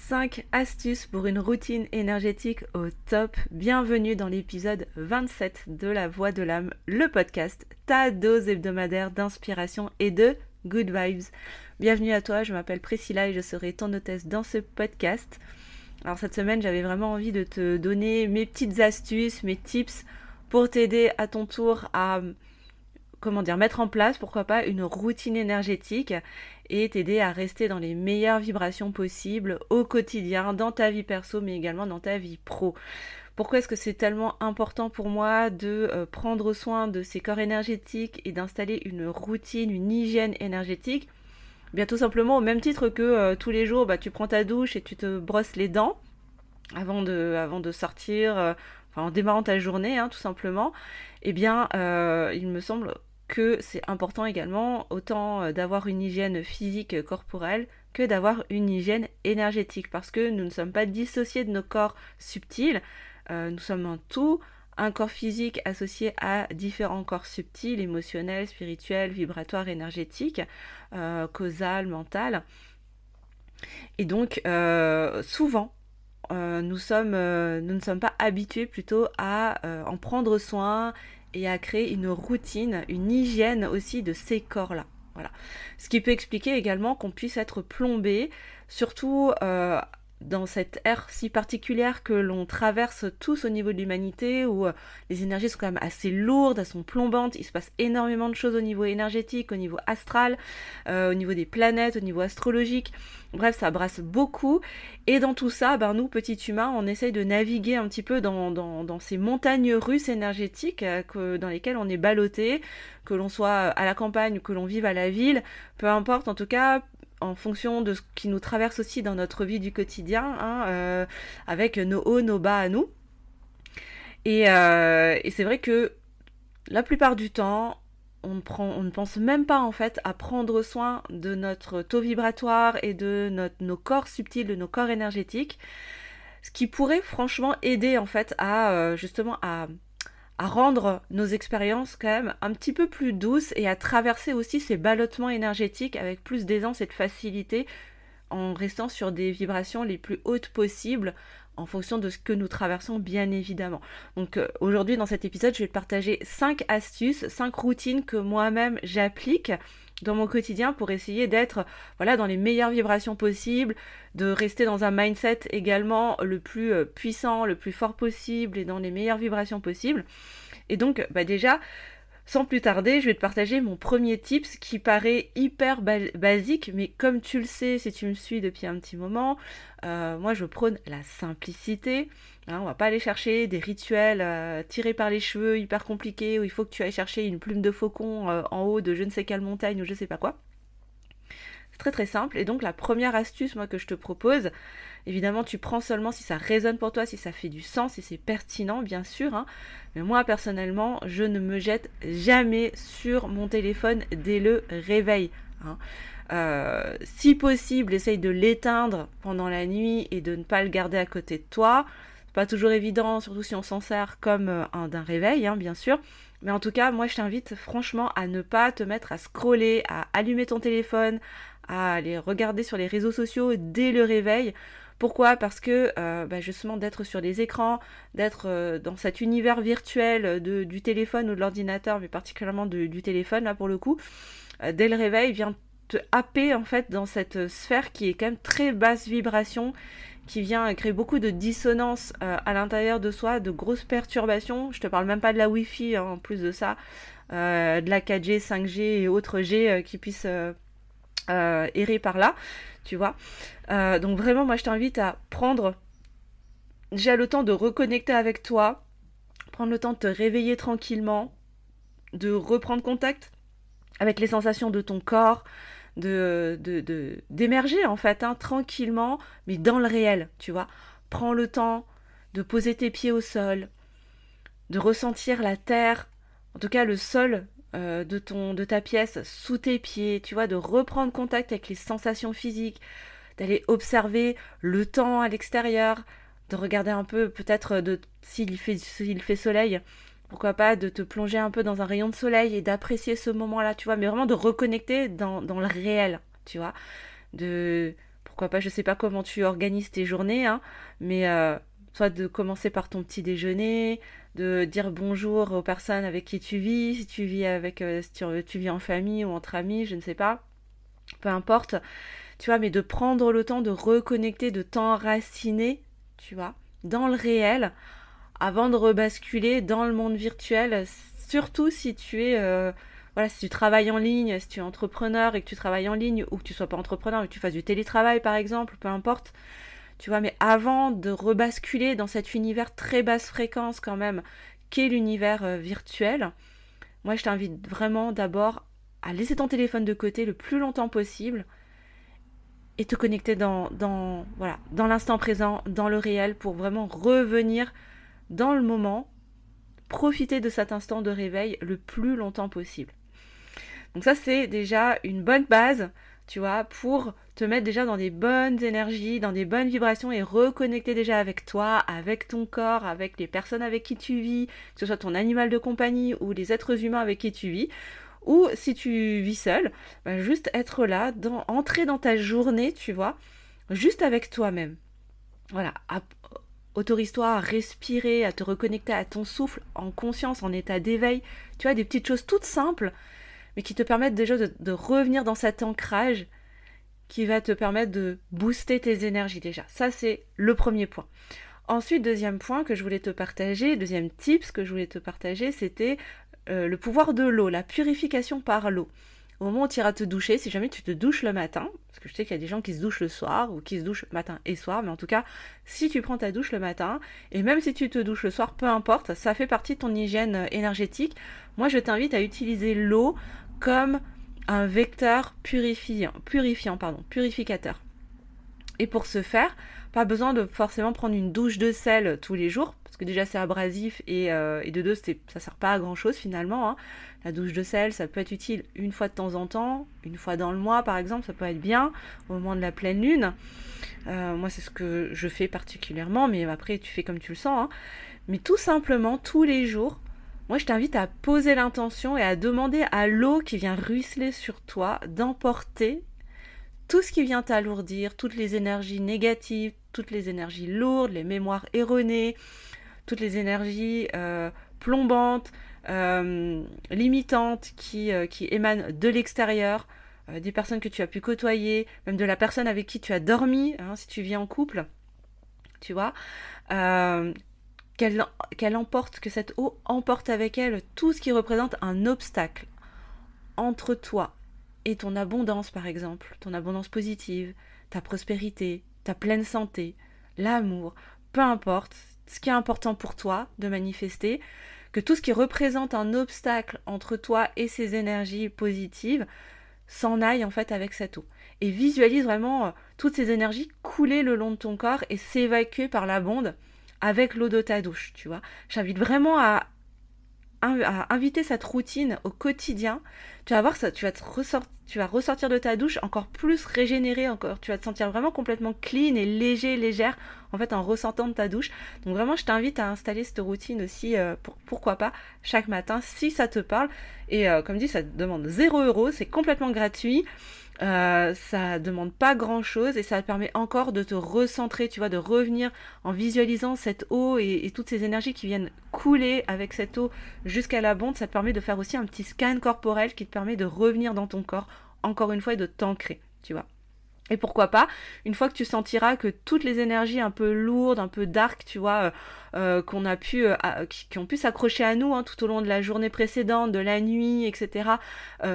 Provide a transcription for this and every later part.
5 astuces pour une routine énergétique au top. Bienvenue dans l'épisode 27 de La Voix de l'âme, le podcast, ta dose hebdomadaire d'inspiration et de good vibes. Bienvenue à toi, je m'appelle Priscilla et je serai ton hôtesse dans ce podcast. Alors cette semaine, j'avais vraiment envie de te donner mes petites astuces, mes tips pour t'aider à ton tour à mettre en place, pourquoi pas, une routine énergétique et t'aider à rester dans les meilleures vibrations possibles au quotidien, dans ta vie perso, mais également dans ta vie pro. Pourquoi est-ce que c'est tellement important pour moi de prendre soin de ces corps énergétiques et d'installer une routine, une hygiène énergétique ? Bien tout simplement au même titre que tous les jours, tu prends ta douche et tu te brosses les dents avant de sortir, en démarrant ta journée, tout simplement. Eh bien, il me semble que c'est important également autant d'avoir une hygiène physique corporelle que d'avoir une hygiène énergétique, parce que nous ne sommes pas dissociés de nos corps subtils, nous sommes un tout, un corps physique associé à différents corps subtils, émotionnels, spirituels, vibratoires, énergétiques, causal, mental. Et donc souvent nous ne sommes pas habitués plutôt à en prendre soin et à créer une routine, une hygiène aussi de ces corps-là. Voilà. Ce qui peut expliquer également qu'on puisse être plombé, surtout dans cette ère si particulière que l'on traverse tous au niveau de l'humanité, où les énergies sont quand même assez lourdes, elles sont plombantes, il se passe énormément de choses au niveau énergétique, au niveau astral, au niveau des planètes, au niveau astrologique. Bref, ça brasse beaucoup. Et dans tout ça, nous, petits humains, on essaye de naviguer un petit peu dans ces montagnes russes énergétiques dans lesquelles on est ballotté, que l'on soit à la campagne ou que l'on vive à la ville, peu importe, en tout cas, en fonction de ce qui nous traverse aussi dans notre vie du quotidien, avec nos hauts, nos bas à nous. Et c'est vrai que la plupart du temps, on ne pense même pas en fait à prendre soin de notre taux vibratoire et de nos corps subtils, de nos corps énergétiques, ce qui pourrait franchement aider en fait à justement à rendre nos expériences quand même un petit peu plus douces et à traverser aussi ces ballottements énergétiques avec plus d'aisance et de facilité en restant sur des vibrations les plus hautes possibles en fonction de ce que nous traversons, bien évidemment. Donc aujourd'hui dans cet épisode, je vais te partager 5 astuces, 5 routines que moi-même j'applique dans mon quotidien pour essayer d'être dans les meilleures vibrations possibles, de rester dans un mindset également le plus puissant, le plus fort possible et dans les meilleures vibrations possibles. Et donc déjà, sans plus tarder, je vais te partager mon premier tips qui paraît hyper basique, mais comme tu le sais, si tu me suis depuis un petit moment, moi je prône la simplicité. On va pas aller chercher des rituels tirés par les cheveux hyper compliqués où il faut que tu ailles chercher une plume de faucon en haut de je ne sais quelle montagne ou je sais pas quoi. C'est très très simple. Et donc la première astuce que je te propose, évidemment tu prends seulement si ça résonne pour toi, si ça fait du sens, si c'est pertinent bien sûr, mais moi personnellement je ne me jette jamais sur mon téléphone dès le réveil. Si possible, essaye de l'éteindre pendant la nuit et de ne pas le garder à côté de toi. C'est pas toujours évident, surtout si on s'en sert comme d'un réveil, bien sûr. Mais en tout cas, moi je t'invite franchement à ne pas te mettre à scroller, à allumer ton téléphone, à aller regarder sur les réseaux sociaux dès le réveil. Pourquoi ? Parce que justement d'être sur les écrans, d'être dans cet univers virtuel du téléphone ou de l'ordinateur, mais particulièrement du téléphone là pour le coup, dès le réveil vient te happer en fait dans cette sphère qui est quand même très basse vibration, qui vient créer beaucoup de dissonance à l'intérieur de soi, de grosses perturbations. Je te parle même pas de la Wi-Fi, en plus de ça, de la 4G, 5G et autres G qui puissent errer par là, tu vois. Donc vraiment, moi je t'invite à prendre déjà le temps de reconnecter avec toi, prendre le temps de te réveiller tranquillement, de reprendre contact avec les sensations de ton corps, d'émerger en fait, tranquillement, mais dans le réel, tu vois. Prends le temps de poser tes pieds au sol, de ressentir la terre, en tout cas le sol de ta pièce sous tes pieds, tu vois, de reprendre contact avec les sensations physiques, d'aller observer le temps à l'extérieur, de regarder un peu peut-être s'il fait soleil, pourquoi pas de te plonger un peu dans un rayon de soleil et d'apprécier ce moment-là, tu vois, mais vraiment de reconnecter dans le réel, tu vois, pourquoi pas, je sais pas comment tu organises tes journées, hein, mais soit de commencer par ton petit déjeuner, de dire bonjour aux personnes avec qui tu vis, si tu vis tu vis en famille ou entre amis, je ne sais pas, peu importe, tu vois, mais de prendre le temps de reconnecter, de t'enraciner, tu vois, dans le réel, avant de rebasculer dans le monde virtuel, surtout si tu es, voilà, si tu travailles en ligne, si tu es entrepreneur et que tu travailles en ligne, ou que tu sois pas entrepreneur et que tu fasses du télétravail par exemple, peu importe, tu vois, mais avant de rebasculer dans cet univers très basse fréquence quand même, qu'est l'univers virtuel, moi je t'invite vraiment d'abord à laisser ton téléphone de côté le plus longtemps possible et te connecter voilà, dans l'instant présent, dans le réel, pour vraiment revenir dans le moment, profiter de cet instant de réveil le plus longtemps possible. Donc ça, c'est déjà une bonne base, tu vois, pour te mettre déjà dans des bonnes énergies, dans des bonnes vibrations et reconnecter déjà avec toi, avec ton corps, avec les personnes avec qui tu vis, que ce soit ton animal de compagnie ou les êtres humains avec qui tu vis. Ou si tu vis seul, bah juste être là, entrer dans ta journée, tu vois, juste avec toi-même. Voilà, autorise-toi à respirer, à te reconnecter à ton souffle, en conscience, en état d'éveil. Tu vois, des petites choses toutes simples, mais qui te permettent déjà de revenir dans cet ancrage qui va te permettre de booster tes énergies déjà. Ça, c'est le premier point. Ensuite, deuxième point que je voulais te partager, deuxième tips que je voulais te partager, c'était le pouvoir de l'eau, la purification par l'eau. Au moment où tu iras te doucher, si jamais tu te douches le matin, parce que je sais qu'il y a des gens qui se douchent le soir ou qui se douchent matin et soir, mais en tout cas, si tu prends ta douche le matin, et même si tu te douches le soir, peu importe, ça fait partie de ton hygiène énergétique. Moi, je t'invite à utiliser l'eau comme un vecteur purificateur. Et pour ce faire, pas besoin de forcément prendre une douche de sel tous les jours, parce que déjà c'est abrasif et de deux, ça sert pas à grand chose finalement, hein. La douche de sel, ça peut être utile une fois de temps en temps, une fois dans le mois par exemple, ça peut être bien au moment de la pleine lune. Moi c'est ce que je fais particulièrement, mais après tu fais comme tu le sens, hein. Mais tout simplement, tous les jours, moi je t'invite à poser l'intention et à demander à l'eau qui vient ruisseler sur toi d'emporter tout ce qui vient t'alourdir, toutes les énergies négatives, toutes les énergies lourdes, les mémoires erronées, toutes les énergies plombantes, limitantes qui émanent de l'extérieur, des personnes que tu as pu côtoyer, même de la personne avec qui tu as dormi, hein, si tu vis en couple, tu vois, qu'elle emporte, que cette eau emporte avec elle tout ce qui représente un obstacle entre toi et ton abondance, par exemple, ton abondance positive, ta prospérité, ta pleine santé, l'amour, peu importe, ce qui est important pour toi de manifester, que tout ce qui représente un obstacle entre toi et ces énergies positives s'en aille en fait avec cette eau. Et visualise vraiment toutes ces énergies couler le long de ton corps et s'évacuer par la bonde avec l'eau de ta douche, tu vois. J'invite vraiment à inviter cette routine au quotidien. Tu vas voir ça, tu vas ressortir de ta douche encore plus régénéré, encore, tu vas te sentir vraiment complètement clean et légère en fait en ressortant de ta douche. Donc vraiment je t'invite à installer cette routine aussi, pourquoi pas chaque matin si ça te parle. Et comme dit, ça te demande 0 €, c'est complètement gratuit. Ça demande pas grand chose et ça te permet encore de te recentrer, tu vois, de revenir en visualisant cette eau et toutes ces énergies qui viennent couler avec cette eau jusqu'à la bonde. Ça te permet de faire aussi un petit scan corporel qui te permet de revenir dans ton corps encore une fois et de t'ancrer, tu vois. Et pourquoi pas, une fois que tu sentiras que toutes les énergies un peu lourdes, un peu dark, tu vois, qui ont pu s'accrocher à nous, hein, tout au long de la journée précédente, de la nuit, etc.,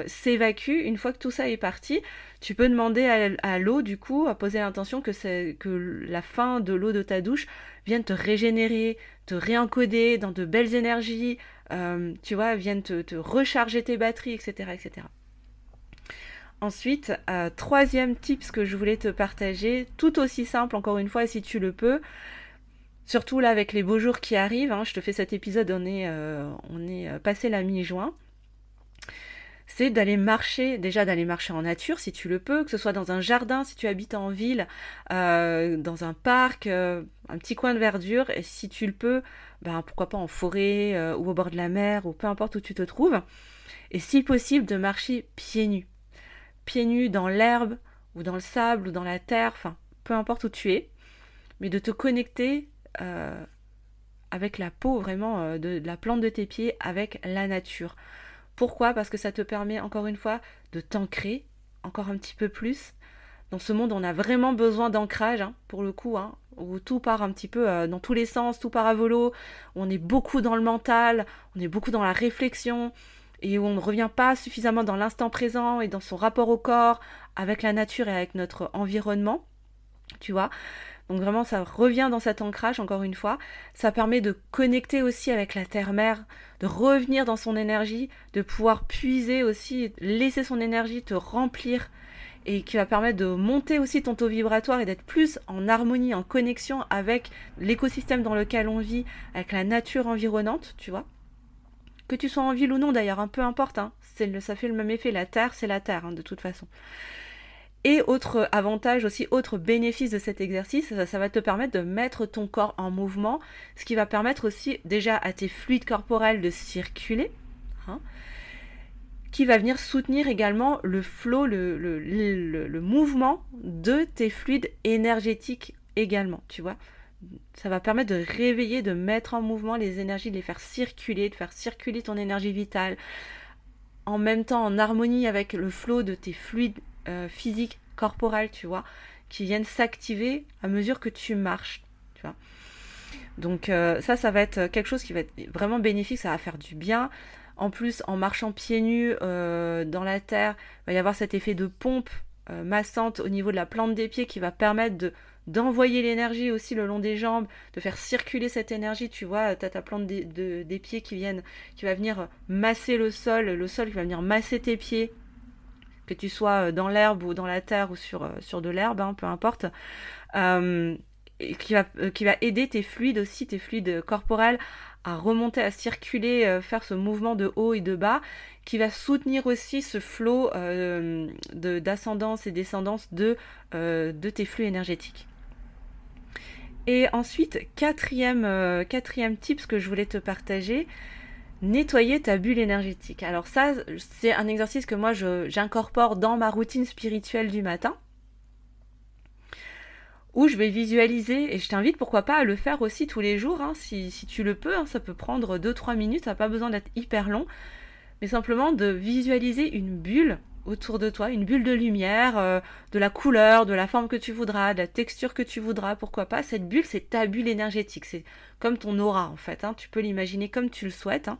s'évacuent. Une fois que tout ça est parti, tu peux demander à l'eau, du coup, à poser l'intention que la fin de l'eau de ta douche vienne te régénérer, te réencoder dans de belles énergies, tu vois, vienne te recharger tes batteries, etc., etc. Ensuite, troisième tips que je voulais te partager, tout aussi simple encore une fois si tu le peux, surtout là avec les beaux jours qui arrivent, hein, je te fais cet épisode, on est passé la mi-juin, c'est d'aller marcher en nature si tu le peux, que ce soit dans un jardin si tu habites en ville, dans un parc, un petit coin de verdure, et si tu le peux, ben, pourquoi pas en forêt ou au bord de la mer ou peu importe où tu te trouves, et si possible de marcher pieds nus dans l'herbe ou dans le sable ou dans la terre, enfin peu importe où tu es, mais de te connecter avec la peau vraiment de la plante de tes pieds, avec la nature. Pourquoi ? Parce que ça te permet encore une fois de t'ancrer encore un petit peu plus. Dans ce monde, on a vraiment besoin d'ancrage, pour le coup, où tout part un petit peu dans tous les sens, tout part à volo, où on est beaucoup dans le mental, on est beaucoup dans la réflexion, et où on ne revient pas suffisamment dans l'instant présent et dans son rapport au corps, avec la nature et avec notre environnement, tu vois. Donc vraiment, ça revient dans cet ancrage, encore une fois. Ça permet de connecter aussi avec la terre-mère, de revenir dans son énergie, de pouvoir puiser aussi, laisser son énergie te remplir, et qui va permettre de monter aussi ton taux vibratoire et d'être plus en harmonie, en connexion avec l'écosystème dans lequel on vit, avec la nature environnante, tu vois. Que tu sois en ville ou non d'ailleurs, peu importe, ça fait le même effet, la terre c'est la terre, de toute façon. Et autre avantage aussi, autre bénéfice de cet exercice, ça va te permettre de mettre ton corps en mouvement, ce qui va permettre aussi déjà à tes fluides corporels de circuler, qui va venir soutenir également le flow, le mouvement de tes fluides énergétiques également, tu vois. Ça va permettre de réveiller, de mettre en mouvement les énergies, de les faire circuler, de faire circuler ton énergie vitale, en même temps en harmonie avec le flow de tes fluides physiques, corporels, tu vois, qui viennent s'activer à mesure que tu marches, tu vois. Donc ça va être quelque chose qui va être vraiment bénéfique, ça va faire du bien. En plus, en marchant pieds nus dans la terre, il va y avoir cet effet de pompe massante au niveau de la plante des pieds qui va permettre d'envoyer l'énergie aussi le long des jambes, de faire circuler cette énergie. Tu vois, tu as ta plante des pieds qui va venir masser le sol qui va venir masser tes pieds, que tu sois dans l'herbe ou dans la terre ou sur de l'herbe, peu importe. Et qui va aider tes fluides aussi, tes fluides corporels à remonter, à circuler, faire ce mouvement de haut et de bas, qui va soutenir aussi ce flot d'ascendance et descendance de tes flux énergétiques. Et ensuite, quatrième tips que je voulais te partager, nettoyer ta bulle énergétique. Alors ça, c'est un exercice que moi j'incorpore dans ma routine spirituelle du matin, où je vais visualiser, et je t'invite pourquoi pas à le faire aussi tous les jours, si tu le peux, ça peut prendre 2-3 minutes, ça n'a pas besoin d'être hyper long, mais simplement de visualiser une bulle autour de toi, une bulle de lumière, de la couleur, de la forme que tu voudras, de la texture que tu voudras, pourquoi pas. Cette bulle, c'est ta bulle énergétique, c'est comme ton aura en fait, tu peux l'imaginer comme tu le souhaites,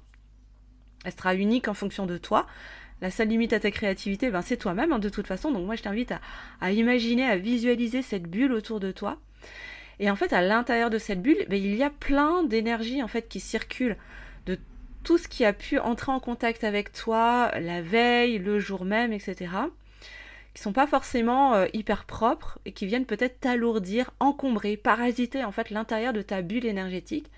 elle sera unique en fonction de toi. La seule limite à ta créativité, c'est toi-même de toute façon. Donc moi, je t'invite à imaginer, à visualiser cette bulle autour de toi. Et en fait, à l'intérieur de cette bulle, il y a plein d'énergies en fait qui circulent, de tout ce qui a pu entrer en contact avec toi la veille, le jour même, etc. Qui sont pas forcément hyper propres et qui viennent peut-être t'alourdir, encombrer, parasiter en fait l'intérieur de ta bulle énergétique.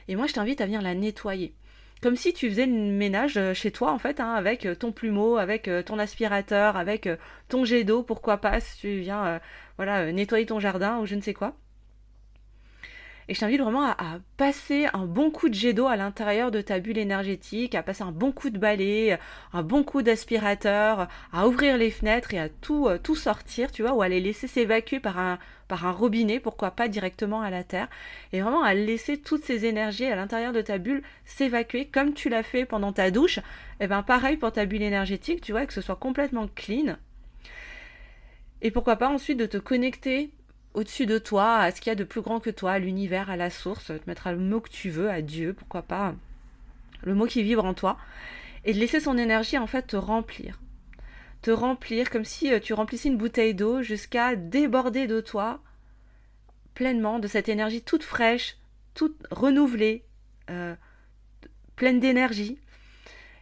Et moi, je t'invite à venir la nettoyer. Comme si tu faisais le ménage chez toi, en fait, avec ton plumeau, avec ton aspirateur, avec ton jet d'eau, pourquoi pas, si tu viens nettoyer ton jardin ou je ne sais quoi. Et je t'invite vraiment à passer un bon coup de jet d'eau à l'intérieur de ta bulle énergétique, à passer un bon coup de balai, un bon coup d'aspirateur, à ouvrir les fenêtres et à tout sortir, tu vois, ou à les laisser s'évacuer par un robinet, pourquoi pas directement à la terre, et vraiment à laisser toutes ces énergies à l'intérieur de ta bulle s'évacuer comme tu l'as fait pendant ta douche. Et pareil pour ta bulle énergétique, tu vois, que ce soit complètement clean. Et pourquoi pas ensuite de te connecter au-dessus de toi, à ce qu'il y a de plus grand que toi, à l'univers, à la source, te mettre le mot que tu veux, à Dieu, pourquoi pas, le mot qui vibre en toi, et de laisser son énergie en fait te remplir comme si tu remplissais une bouteille d'eau jusqu'à déborder de toi pleinement de cette énergie toute fraîche, toute renouvelée, pleine d'énergie,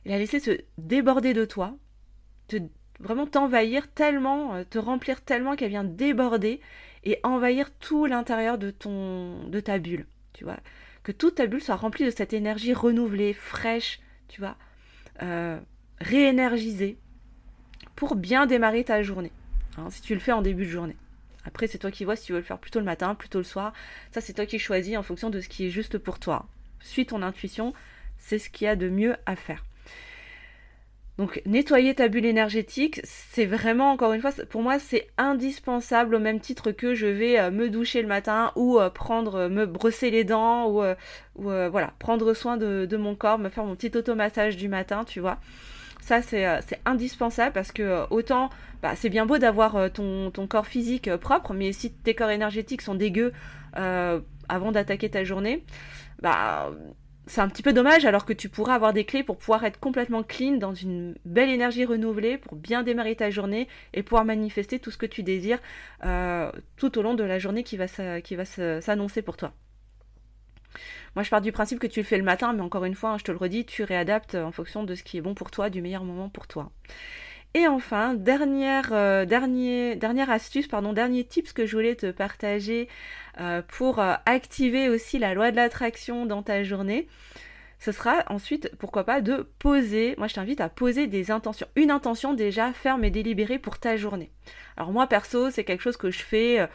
et la laisser se déborder de toi, vraiment t'envahir tellement, te remplir tellement qu'elle vient déborder et envahir tout l'intérieur de ta bulle, tu vois. Que toute ta bulle soit remplie de cette énergie renouvelée, fraîche, tu vois, réénergisée, pour bien démarrer ta journée, si tu le fais en début de journée. Après, c'est toi qui vois si tu veux le faire plutôt le matin, plutôt le soir. Ça, c'est toi qui choisis en fonction de ce qui est juste pour toi. Suis ton intuition, c'est ce qu'il y a de mieux à faire. Donc nettoyer ta bulle énergétique, c'est vraiment, encore une fois, pour moi, c'est indispensable au même titre que je vais me doucher le matin ou me brosser les dents ou voilà, prendre soin de mon corps, me faire mon petit automassage du matin, tu vois. Ça, c'est indispensable parce que autant, c'est bien beau d'avoir ton corps physique propre, mais si tes corps énergétiques sont dégueux avant d'attaquer ta journée, bah c'est un petit peu dommage alors que tu pourras avoir des clés pour pouvoir être complètement clean dans une belle énergie renouvelée pour bien démarrer ta journée et pouvoir manifester tout ce que tu désires tout au long de la journée qui va s'annoncer pour toi. Moi je pars du principe que tu le fais le matin, mais encore une fois, je te le redis, tu réadaptes en fonction de ce qui est bon pour toi, du meilleur moment pour toi. Et enfin, dernière astuce, dernier tips que je voulais te partager pour activer aussi la loi de l'attraction dans ta journée, ce sera ensuite, pourquoi pas, de poser, moi je t'invite à poser des intentions. Une intention déjà ferme et délibérée pour ta journée. Alors moi perso, c'est quelque chose que je fais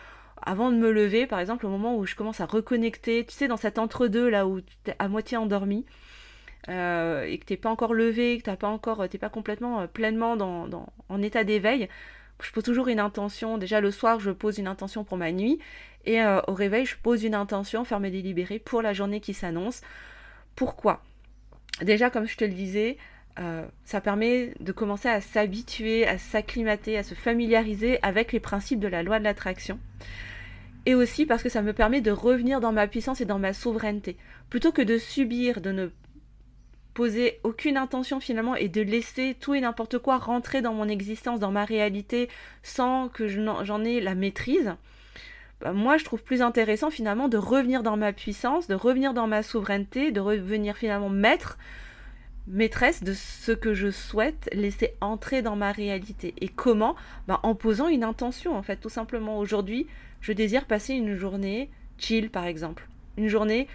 avant de me lever, par exemple au moment où je commence à reconnecter, tu sais, dans cet entre-deux là où tu es à moitié endormi. Et que t'es pas encore levé, que t'es pas complètement pleinement en état d'éveil, je pose toujours une intention. Déjà le soir, je pose une intention pour ma nuit, et au réveil, je pose une intention ferme et délibérée pour la journée qui s'annonce. Pourquoi ? Déjà, comme je te le disais, ça permet de commencer à s'habituer, à s'acclimater, à se familiariser avec les principes de la loi de l'attraction. Et aussi parce que ça me permet de revenir dans ma puissance et dans ma souveraineté. Plutôt que de subir, de ne poser aucune intention finalement et de laisser tout et n'importe quoi rentrer dans mon existence, dans ma réalité, sans que j'en ai la maîtrise, moi je trouve plus intéressant finalement de revenir dans ma puissance, de revenir dans ma souveraineté, de revenir finalement maîtresse de ce que je souhaite laisser entrer dans ma réalité. Et comment ? En posant une intention en fait, tout simplement. Aujourd'hui, je désire passer une journée chill par exemple, une journée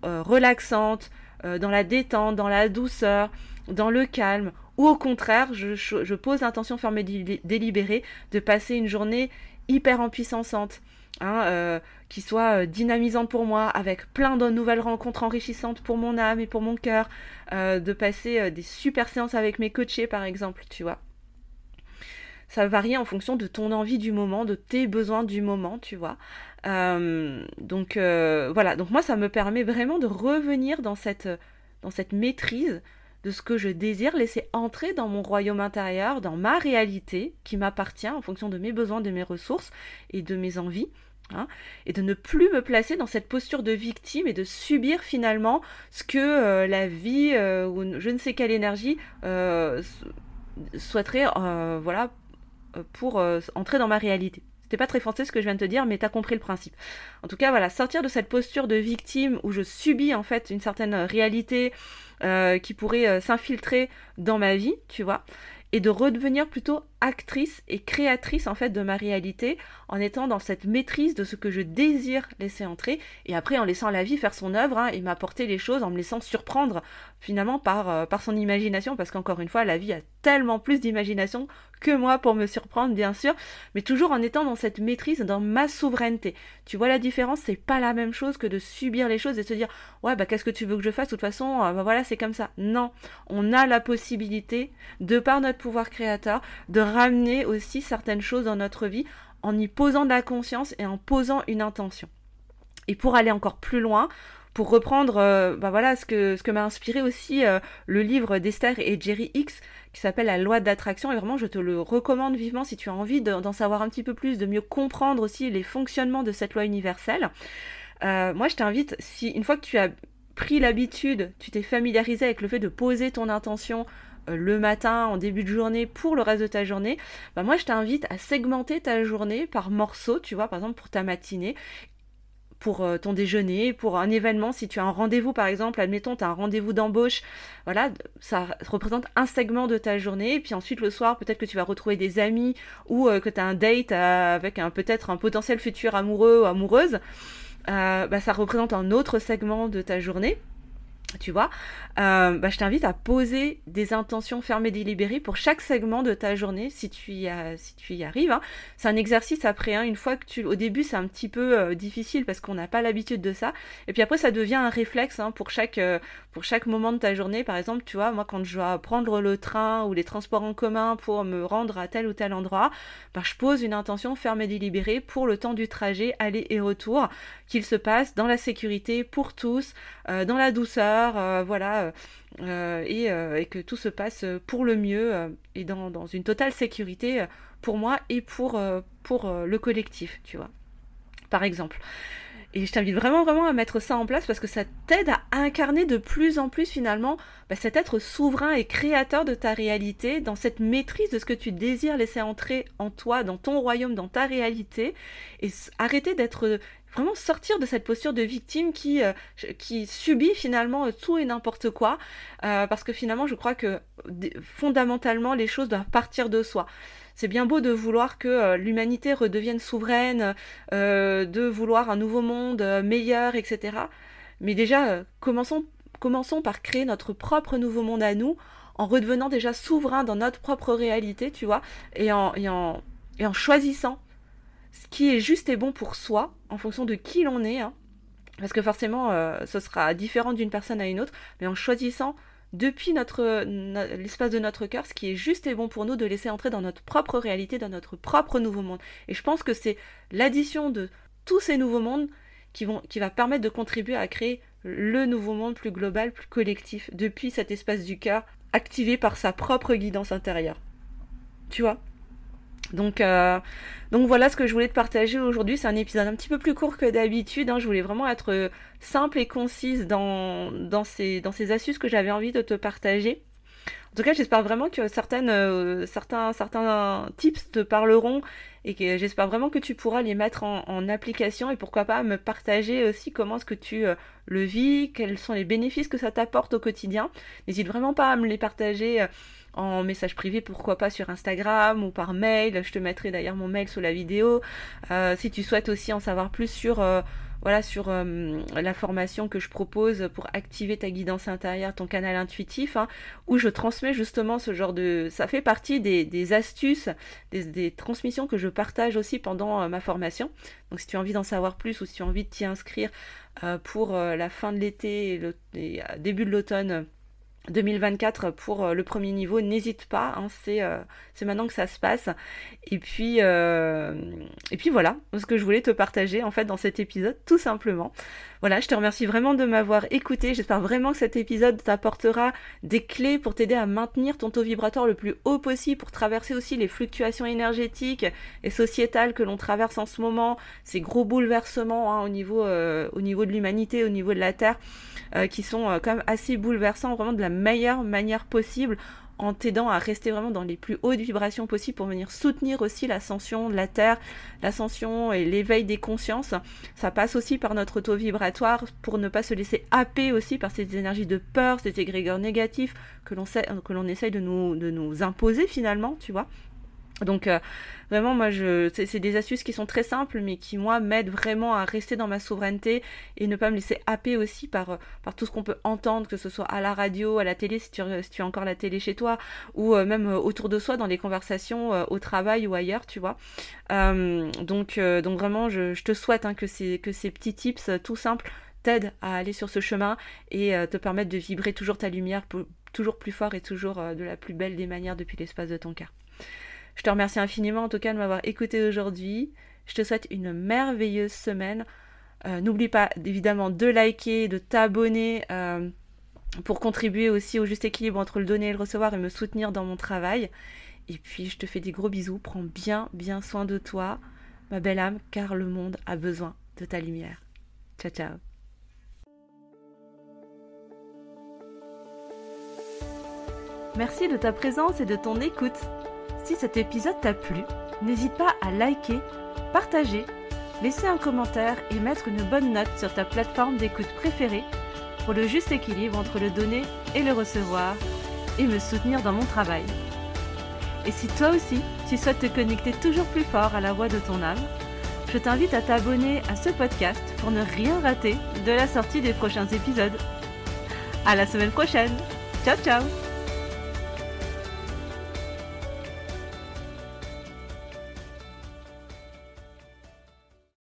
relaxante, dans la détente, dans la douceur, dans le calme, ou au contraire, je pose l'intention ferme et délibérée de passer une journée hyper empuissante, qui soit dynamisante pour moi, avec plein de nouvelles rencontres enrichissantes pour mon âme et pour mon cœur, de passer des super séances avec mes coachés par exemple, tu vois. Ça varie en fonction de ton envie du moment, de tes besoins du moment, tu vois. Donc voilà, donc moi ça me permet vraiment de revenir dans cette maîtrise de ce que je désire laisser entrer dans mon royaume intérieur, dans ma réalité qui m'appartient en fonction de mes besoins, de mes ressources et de mes envies. Et de ne plus me placer dans cette posture de victime et de subir finalement ce que la vie ou je ne sais quelle énergie souhaiterait pour entrer dans ma réalité. C'était pas très français ce que je viens de te dire, mais t'as compris le principe. En tout cas, voilà, sortir de cette posture de victime où je subis en fait une certaine réalité qui pourrait s'infiltrer dans ma vie, tu vois, et de redevenir plutôt actrice et créatrice en fait de ma réalité en étant dans cette maîtrise de ce que je désire laisser entrer et après en laissant la vie faire son œuvre et m'apporter les choses, en me laissant surprendre finalement par son imagination, parce qu'encore une fois la vie a tellement plus d'imagination que moi pour me surprendre bien sûr, mais toujours en étant dans cette maîtrise, dans ma souveraineté. Tu vois la différence, c'est pas la même chose que de subir les choses et se dire ouais qu'est-ce que tu veux que je fasse, de toute façon voilà c'est comme ça. Non, on a la possibilité de par notre pouvoir créateur de ramener aussi certaines choses dans notre vie en y posant de la conscience et en posant une intention. Et pour aller encore plus loin, pour reprendre ce que m'a inspiré aussi le livre d'Esther et Jerry Hicks qui s'appelle La loi de l'attraction, et vraiment je te le recommande vivement si tu as envie d'en savoir un petit peu plus, de mieux comprendre aussi les fonctionnements de cette loi universelle. Moi je t'invite, si une fois que tu as pris l'habitude, tu t'es familiarisé avec le fait de poser ton intention le matin, en début de journée, pour le reste de ta journée, moi je t'invite à segmenter ta journée par morceaux, tu vois, par exemple pour ta matinée, pour ton déjeuner, pour un événement, si tu as un rendez-vous par exemple, admettons tu as un rendez-vous d'embauche, voilà, ça représente un segment de ta journée, et puis ensuite le soir peut-être que tu vas retrouver des amis ou que tu as un date avec peut-être un potentiel futur amoureux ou amoureuse, ça représente un autre segment de ta journée. tu vois, je t'invite à poser des intentions fermes et délibérées pour chaque segment de ta journée, si tu y arrives, hein. C'est un exercice après, hein, une fois que au début, c'est un petit peu difficile parce qu'on n'a pas l'habitude de ça. Et puis après, ça devient un réflexe, hein, pour chaque moment de ta journée. Par exemple, tu vois, moi, quand je dois prendre le train ou les transports en commun pour me rendre à tel ou tel endroit, je pose une intention ferme et délibérée pour le temps du trajet, aller et retour, qu'il se passe dans la sécurité pour tous, dans la douceur, et que tout se passe pour le mieux, et dans une totale sécurité, pour moi et pour le collectif, tu vois, par exemple. Et je t'invite vraiment, vraiment à mettre ça en place parce que ça t'aide à incarner de plus en plus finalement cet être souverain et créateur de ta réalité, dans cette maîtrise de ce que tu désires laisser entrer en toi, dans ton royaume, dans ta réalité, et arrêter d'être vraiment sortir de cette posture de victime qui subit finalement tout et n'importe quoi, parce que finalement je crois que fondamentalement les choses doivent partir de soi. C'est bien beau de vouloir que l'humanité redevienne souveraine, de vouloir un nouveau monde meilleur, etc. Mais déjà, commençons par créer notre propre nouveau monde à nous, en redevenant déjà souverain dans notre propre réalité, tu vois, et en choisissant ce qui est juste et bon pour soi, en fonction de qui l'on est, hein. Parce que forcément, ce sera différent d'une personne à une autre, mais en choisissant depuis l'espace de notre cœur, ce qui est juste et bon pour nous, de laisser entrer dans notre propre réalité, dans notre propre nouveau monde. Et je pense que c'est l'addition de tous ces nouveaux mondes qui va permettre de contribuer à créer le nouveau monde plus global, plus collectif, depuis cet espace du cœur, activé par sa propre guidance intérieure. Tu vois ? Donc voilà ce que je voulais te partager aujourd'hui. C'est un épisode un petit peu plus court que d'habitude, hein. Je voulais vraiment être simple et concise dans ces astuces que j'avais envie de te partager. En tout cas, j'espère vraiment que certains tips te parleront, et que j'espère vraiment que tu pourras les mettre en application, et pourquoi pas me partager aussi comment est-ce que tu le vis, quels sont les bénéfices que ça t'apporte au quotidien. N'hésite vraiment pas à me les partager en message privé, pourquoi pas sur Instagram ou par mail. Je te mettrai d'ailleurs mon mail sous la vidéo. Si tu souhaites aussi en savoir plus sur la formation que je propose pour activer ta guidance intérieure, ton canal intuitif, hein, où je transmets justement ce genre de... Ça fait partie des astuces, des transmissions que je partage aussi pendant ma formation. Donc si tu as envie d'en savoir plus, ou si tu as envie de t'y inscrire pour la fin de l'été et début de l'automne 2024 pour le premier niveau, n'hésite pas, hein, c'est maintenant que ça se passe. Et puis voilà ce que je voulais te partager en fait dans cet épisode, tout simplement. Voilà, je te remercie vraiment de m'avoir écouté. J'espère vraiment que cet épisode t'apportera des clés pour t'aider à maintenir ton taux vibratoire le plus haut possible, pour traverser aussi les fluctuations énergétiques et sociétales que l'on traverse en ce moment, ces gros bouleversements, hein, au niveau de l'humanité, au niveau de la Terre, qui sont quand même assez bouleversants, vraiment de la meilleure manière possible, en t'aidant à rester vraiment dans les plus hautes vibrations possibles, pour venir soutenir aussi l'ascension de la Terre, l'ascension et l'éveil des consciences. Ça passe aussi par notre taux vibratoire, pour ne pas se laisser happer aussi par ces énergies de peur, ces égrégores négatifs que l'on essaye de nous imposer finalement, tu vois. Donc vraiment, moi c'est des astuces qui sont très simples, mais qui moi m'aident vraiment à rester dans ma souveraineté et ne pas me laisser happer aussi par tout ce qu'on peut entendre, que ce soit à la radio, à la télé, si tu as encore la télé chez toi, ou même autour de soi dans les conversations au travail ou ailleurs, tu vois. Donc vraiment je te souhaite, hein, que ces petits tips tout simples t'aident à aller sur ce chemin et te permettent de vibrer toujours ta lumière toujours plus fort et toujours de la plus belle des manières depuis l'espace de ton cœur. Je te remercie infiniment en tout cas de m'avoir écouté aujourd'hui. Je te souhaite une merveilleuse semaine. N'oublie pas évidemment de liker, de t'abonner pour contribuer aussi au juste équilibre entre le donner et le recevoir, et me soutenir dans mon travail. Et puis je te fais des gros bisous. Prends bien soin de toi, ma belle âme, car le monde a besoin de ta lumière. Ciao, ciao. Merci de ta présence et de ton écoute. Si cet épisode t'a plu, n'hésite pas à liker, partager, laisser un commentaire et mettre une bonne note sur ta plateforme d'écoute préférée, pour le juste équilibre entre le donner et le recevoir, et me soutenir dans mon travail. Et si toi aussi, tu souhaites te connecter toujours plus fort à la voix de ton âme, je t'invite à t'abonner à ce podcast pour ne rien rater de la sortie des prochains épisodes. À la semaine prochaine. Ciao ciao.